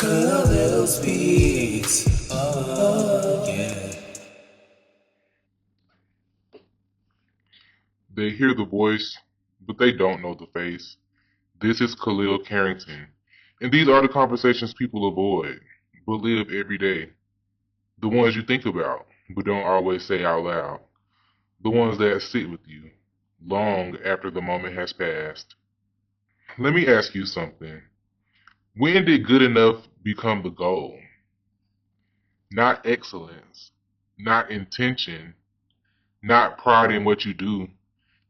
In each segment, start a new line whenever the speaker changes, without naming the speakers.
Khalil speaks. Oh, yeah.
They hear the voice, but they don't know the face. This is Khalil Karrington, and these are the conversations people avoid, but live every day. The ones you think about, but don't always say out loud. The ones that sit with you, long after the moment has passed. Let me ask you something. When did good enough become the goal? Not excellence, not intention, not pride in what you do,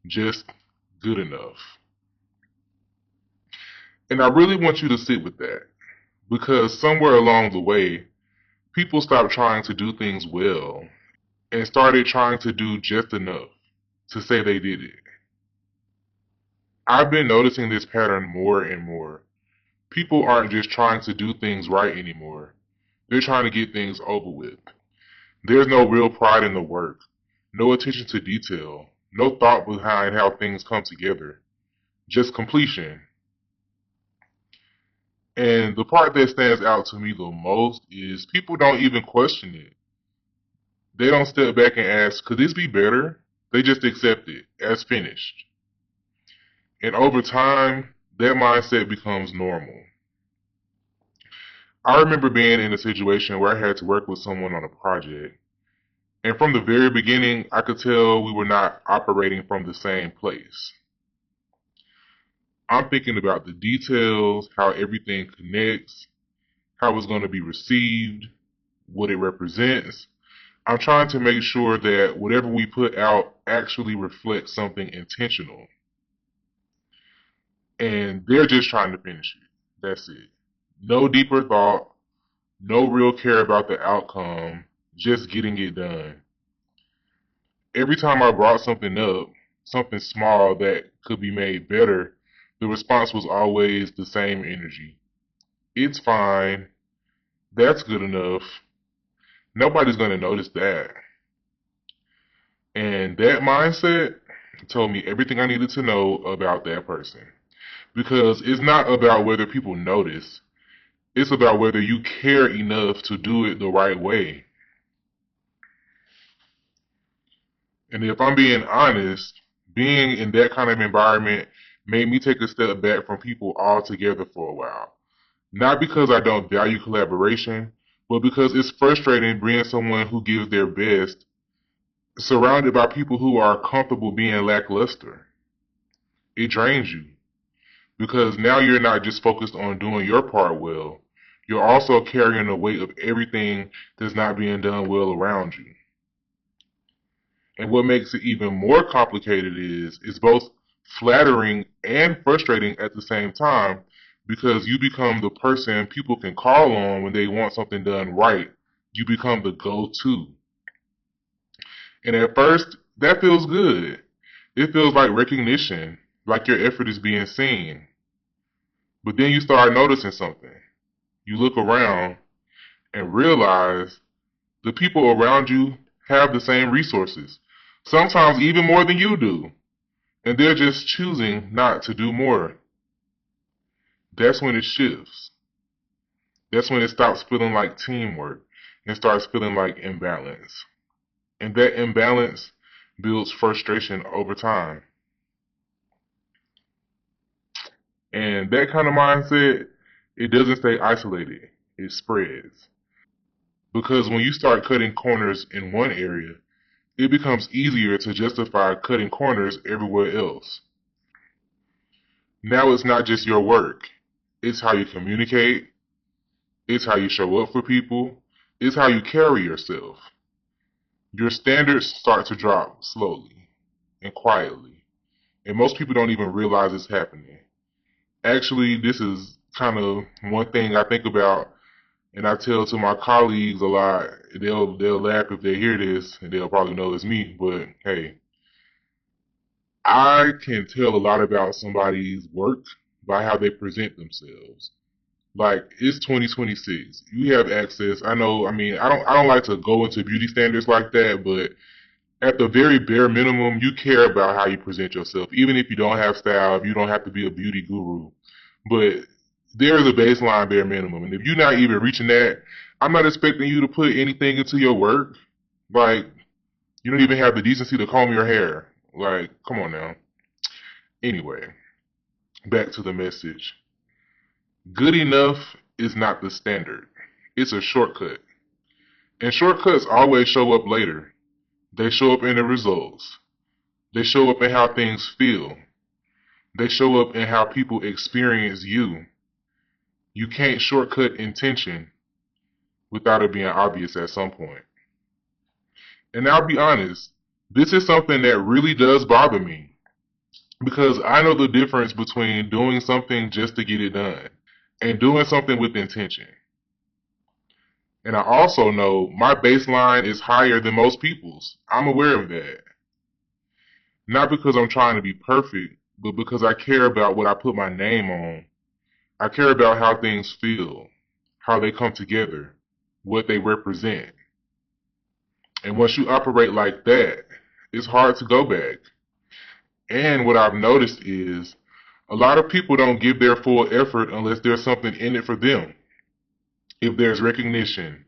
just good enough. And I really want you to sit with that. Because somewhere along the way, people stopped trying to do things well and started trying to do just enough to say they did it. I've been noticing this pattern more and more. People aren't just trying to do things right anymore. They're trying to get things over with. There's no real pride in the work, no attention to detail, no thought behind how things come together, just completion. And the part that stands out to me the most is people don't even question it. They don't step back and ask, could this be better? They just accept it as finished. And over time, that mindset becomes normal. I remember being in a situation where I had to work with someone on a project. And from the very beginning, I could tell we were not operating from the same place. I'm thinking about the details, how everything connects, how it's going to be received, what it represents. I'm trying to make sure that whatever we put out actually reflects something intentional. And they're just trying to finish it. That's it. No deeper thought, no real care about the outcome, just getting it done. Every time I brought something up, something small that could be made better, the response was always the same energy. It's fine. That's good enough. Nobody's going to notice that. And that mindset told me everything I needed to know about that person. Because it's not about whether people notice, it's about whether you care enough to do it the right way. And if I'm being honest, being in that kind of environment made me take a step back from people altogether for a while. Not because I don't value collaboration, but because it's frustrating being someone who gives their best, surrounded by people who are comfortable being lackluster. It drains you because now you're not just focused on doing your part well, you're also carrying the weight of everything that's not being done well around you. And what makes it even more complicated is it's both flattering and frustrating at the same time because you become the person people can call on when they want something done right. You become the go-to. And at first, that feels good. It feels like recognition, like your effort is being seen. But then you start noticing something. You look around and realize the people around you have the same resources, sometimes even more than you do. And they're just choosing not to do more. That's when it shifts. That's when it stops feeling like teamwork and starts feeling like imbalance. And that imbalance builds frustration over time. And that kind of mindset, it doesn't stay isolated, it spreads. Because when you start cutting corners in one area, it becomes easier to justify cutting corners everywhere else. Now it's not just your work, it's how you communicate, it's how you show up for people, it's how you carry yourself. Your standards start to drop slowly and quietly, and most people don't even realize it's happening. Actually, this is kind of one thing I think about and I tell to my colleagues a lot. They'll laugh if they hear this and they'll probably know it's me, but hey, I can tell a lot about somebody's work by how they present themselves. Like it's 2026. You have access. I know. I mean, I don't like to go into beauty standards like that, but at the very bare minimum, you care about how you present yourself. Even if you don't have style, if you don't have to be a beauty guru, but there is a baseline bare minimum. And if you're not even reaching that, I'm not expecting you to put anything into your work. Like, you don't even have the decency to comb your hair. Like, come on now. Anyway, back to the message. Good enough is not the standard. It's a shortcut. And shortcuts always show up later. They show up in the results. They show up in how things feel. They show up in how people experience you. You can't shortcut intention without it being obvious at some point. And I'll be honest, this is something that really does bother me because I know the difference between doing something just to get it done and doing something with intention. And I also know my baseline is higher than most people's. I'm aware of that. Not because I'm trying to be perfect, but because I care about what I put my name on. I care about how things feel, how they come together, what they represent. And once you operate like that, it's hard to go back. And what I've noticed is a lot of people don't give their full effort unless there's something in it for them. If there's recognition,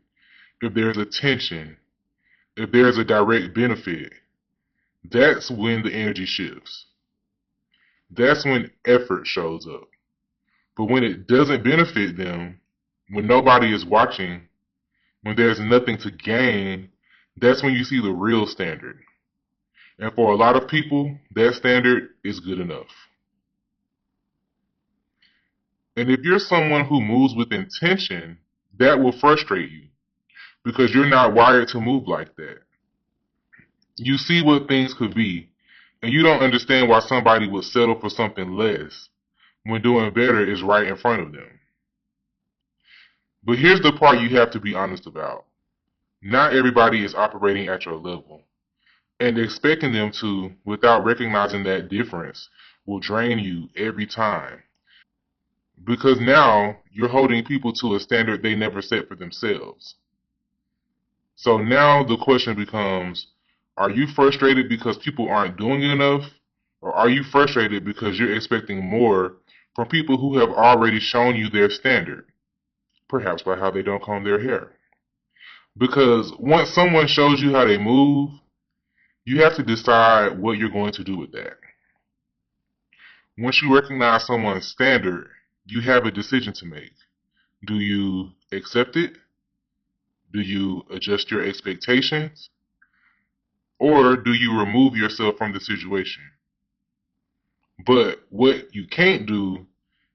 if there's attention, if there's a direct benefit, that's when the energy shifts. That's when effort shows up. But when it doesn't benefit them, when nobody is watching, when there's nothing to gain, that's when you see the real standard. And for a lot of people, that standard is good enough. And if you're someone who moves with intention, that will frustrate you because you're not wired to move like that. You see what things could be, and you don't understand why somebody would settle for something less when doing better is right in front of them. But here's the part you have to be honest about. Not everybody is operating at your level, and expecting them to without recognizing that difference will drain you every time. Because now you're holding people to a standard they never set for themselves. So now the question becomes, are you frustrated because people aren't doing enough? Or are you frustrated because you're expecting more from people who have already shown you their standard? Perhaps by how they don't comb their hair. Because once someone shows you how they move, you have to decide what you're going to do with that. Once you recognize someone's standard, you have a decision to make. Do you accept it? Do you adjust your expectations? Or do you remove yourself from the situation? But what you can't do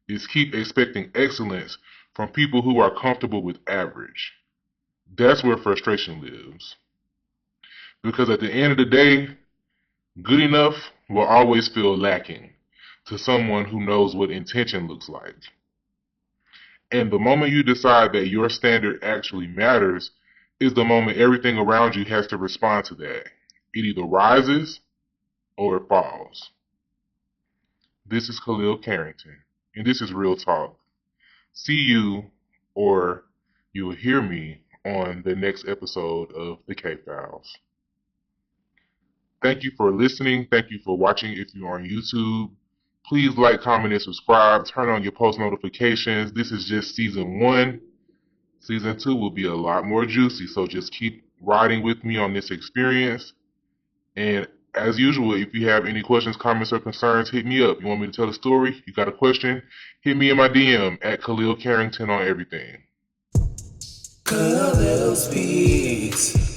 is keep expecting excellence from people who are comfortable with average. That's where frustration lives. Because at the end of the day, good enough will always feel lacking to someone who knows what intention looks like. And the moment you decide that your standard actually matters is the moment everything around you has to respond to that. It either rises or it falls. This is Khalil Karrington, and this is Real Talk. See you, or you'll hear me, on the next episode of The K-Files. Thank you for listening. Thank you for watching if you're on YouTube. Please like, comment, and subscribe. Turn on your post notifications. This is just season 1. Season 2 will be a lot more juicy, so just keep riding with me on this experience. And as usual, if you have any questions, comments, or concerns, hit me up. You want me to tell a story? You got a question? Hit me in my DM at Khalil Karrington on everything.
Khalil speaks.